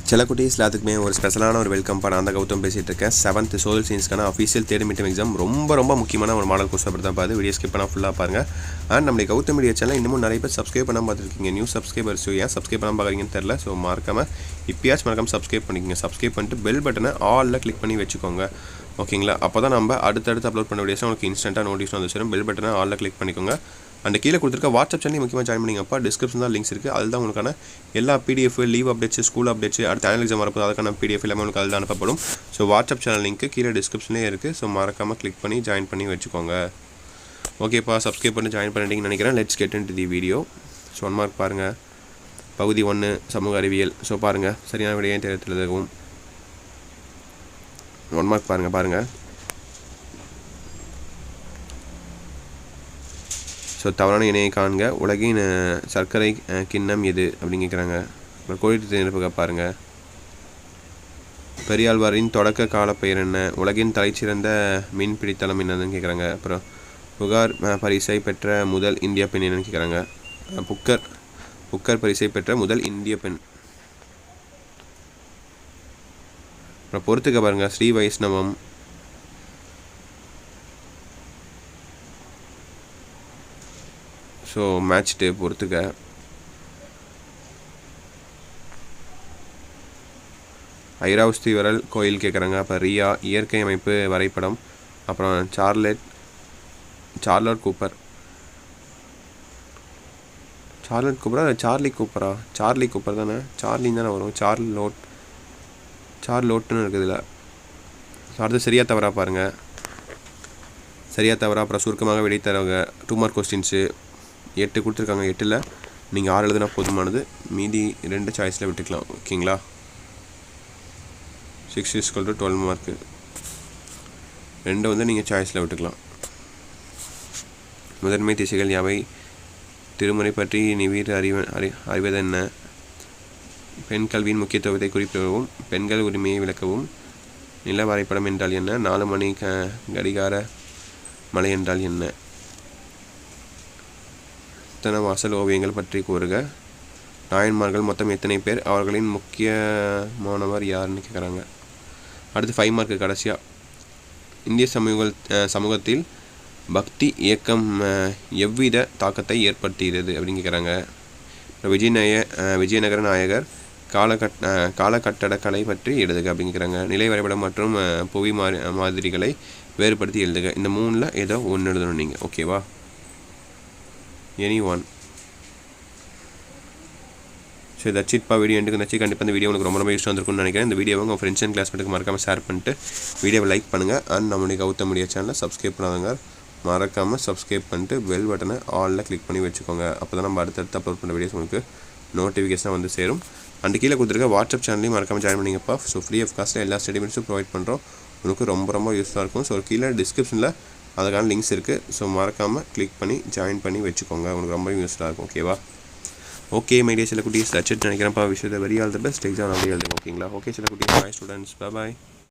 சில குட்டீஸ் எல்லாத்துக்குமே ஒரு ஸ்பெஷலான ஒரு வெல்கம் நான் அந்த கௌதம் பேசிகிட்டு இருக்கேன். 7th சோஷியல் சயின்ஸ்க்கான அஃபீஷியல் தேர்ட் மிட்டம் எக்ஸாம் ரொம்ப முக்கியமான ஒரு மாடல் கோர்ஸ் அப்படி தான் பார்த்து வீடியோ ஸ்கிப் பண்ணால் ஃபுல்லாக பாருங்கள். அண்ட் நம்மளுடைய கௌதம் மீடியா சேனல் இன்னமும் நிறைய பேர் சப்ஸ்கிரைப் பண்ணாமல் பார்த்துருக்கீங்க. நியூ சப்ஸ்கிரைபர்ஸ் ஏன் சப்ஸ்கிரைப் பண்ணாமல் பார்க்குறீங்கன்னு தெரில. ஸோ மறக்காமல் சப்ஸ்கிரைப் பண்ணிக்கோங்க. சப்ஸ்கிரைப் பண்ணிட்டு பெல் பட்டனை ஆலில் கிளிக் பண்ணி வச்சுக்கோங்க. ஓகேங்களா? அப்போ தான் நம்ம அடுத்தடுத்து அப்லோட் பண்ண வீடியோஸ் உங்களுக்கு இன்ஸ்டன்ட்டாக நோட்டிஃபிகேஷன் வந்து சேரும். பெல் பட்டனை ஆலில் கிளிக் பண்ணிக்கோங்க. அண்ட் கீழே கொடுத்துருக்க வாட்ஸ்அப் சேனல் முக்கியமாக ஜாயின் பண்ணிங்கப்பா. டிஸ்கிரிப்ஷன் தான் லிங்க்ஸ் இருக்குது. அதுதான் உங்களுக்கான எல்லா PDF, leave updates, school updates, அடுத்த ஆனுவல் எக்ஸாம் வரப்போ அதுக்கான பிடிஎஃப் எல்லாமே உங்களுக்கு அதில் அனுப்பப்படும். ஸோ வாட்ஸ்அப் சேனல் லிங்க்கு கீழே டிஸ்கிரிப்ஷன்லேயே இருக்குது. ஸோ மறக்காமல் கிளிக் பண்ணி ஜாயின் பண்ணி வச்சுக்கோங்க. ஓகேப்பா, சப்ஸ்கிரைப் பண்ணி ஜாயின் பண்ணிட்டீங்கன்னு நினைக்கிறேன். Let's get into the video. So 1 mark பாருங்கள். பகுதி 1 சமூக அறிவியல். ஸோ பாருங்கள், சரியான விடையை தேர்ந்தெடுக்கவும் 1 மார்க் பாருங்கள். ஸோ தவறான இணையை காண்க. உலகின் சர்க்கரை கிண்ணம் எது அப்படின்னு கேட்குறாங்க. அப்புறம் கோடிட்டு தேர்ந்தெடுப்புக பாருங்கள். பெரியாழ்வாரின் தொடக்க காலப்பெயர் என்ன? உலகின் தலைச்சிறந்த மீன்பிடித்தளம் என்னதுன்னு கேட்குறாங்க. அப்புறம் புகார் பரிசை பெற்ற முதல் இந்திய பெண் என்னன்னு கேட்குறாங்க. புக்கர் பரிசை பெற்ற முதல் இந்திய பெண். அப்புறம் பொறுத்துக்க பாருங்கள். ஸ்ரீ வைஷ்ணவம். ஸோ மேட்ச்ட்டு பொறுத்துக்க. ஐராவஸ்தி வரல் கோயில் கேட்குறாங்க. அப்போ ரியா இயற்கை அமைப்பு வரைபடம். அப்புறம் சார்லட் கூப்பரா? சார்லி கூப்பர் தானே? சார்லின்னு தானே வரும். சார்லோட்டுன்னு இருக்குதுல்ல. ஸோ அடுத்து சரியாக தவறா பாருங்கள். சரியாக தவறா. அப்புறம் சுருக்கமாக விடை தரவங்க 2 மார்க் கொஸ்டின்ஸு 8 கொடுத்துருக்காங்க. 8ல் நீங்கள் 6 எழுதுனா போதுமானது. மீதி 2 சாய்ஸில் விட்டுக்கலாம். ஓகேங்களா? 6 = 12 மார்க்கு. 2 வந்து நீங்கள் சாய்ஸில் விட்டுக்கலாம். முதன்மை திசைகள் யாவை? திருமுறை பற்றி நிவீர் அறிவதென்ன? பெண் கல்வியின் முக்கியத்துவத்தை குறிப்பிடவும், பெண்கள் உரிமையை விளக்கவும். நில வரைபடம் என்றால் என்ன? 4 மணி கடிகார மலை என்றால் என்ன? வாசல் ஓவியங்கள் பற்றி கூறுக. நாயன்மார்கள் மொத்தம் எத்தனை பேர்? அவர்களின் முக்கியமானவர் யாருன்னு கேட்குறாங்க. அடுத்து 5 மார்க்கு கடைசியாக. இந்திய சமூகத்தில் பக்தி இயக்கம் எவ்வித தாக்கத்தை ஏற்படுத்துகிறது அப்படின்னு கேட்குறாங்க. விஜயநகர நாயகர் காலகட்டடக்கலை பற்றி எழுதுக அப்படின்னு கேட்குறாங்க. நிலை வரைபடம் மற்றும் புவி மாதிரிகளை வேறுபடுத்தி எழுதுக. இந்த 3ல் ஏதோ ஒன்று எழுதணும் நீங்கள். ஓகேவா? Any one. So that's it. Video எண்டுக்கு நச்சு. கண்டிப்பாக இந்த வீடியோ உங்களுக்கு ரொம்ப யூஸ் வந்துருக்கும்னு நினைக்கிறேன். இந்த வீடியோவை உங்கள் ஃப்ரெண்ட்ஸ் அண்ட் கிளாஸ்மேட்டுக்கு மறக்காமல் ஷேர் பண்ணிட்டு வீடியோவை லைக் பண்ணுங்கள். அண்ட் நம்மளுடைய கௌதம் மீடியா சேனலை சப்ஸ்கிரைப் பண்ணாதவங்க மறக்காமல் சப்ஸ்கிரைப் பண்ணிட்டு பெல் பட்டனை ஆலில் கிளிக் பண்ணி வச்சுக்கோங்க. அப்போ தான் நம்ம அடுத்தடுத்து அப்லோட் பண்ண வீடியோஸ் உங்களுக்கு நோட்டிஃபிகேஷன் வந்து சேரும். அண்ட் கீழே கொடுத்துருக்க வாட்ஸ்அப் சேனலையும் மறக்காமல் ஜாயின் பண்ணிங்கப்பா. ஸோ ஃப்ரீ ஆஃப் காஸ்ட்டில் எல்லா ஸ்டடிமெண்ட்ஸும் ப்ரொவைட் பண்ணுறோம். உங்களுக்கு ரொம்ப யூஸ்ஃபுல்லாக இருக்கும். ஸோ கீழே டிஸ்கிரிப்ஷனில் அதுக்கான லிங்க்ஸ் இருக்குது. ஸோ மறக்காமல் கிளிக் பண்ணி ஜாயின் பண்ணி வச்சுக்கோங்க. உங்களுக்கு ரொம்ப யூஸ்ஃபுல்லாக இருக்கும். ஓகேவா? ஓகே மை டியர் சில குட்டீஸ், தட்ஸ் இட் நினைக்கிறேன்ப்பா. விஷயத்தை very all the best. Exam அப்படியே எழுதுங்க. ஓகேங்களா? ஓகே சில குட்டீஸ், பாய் ஸ்டூடெண்ட்ஸ், பாய்.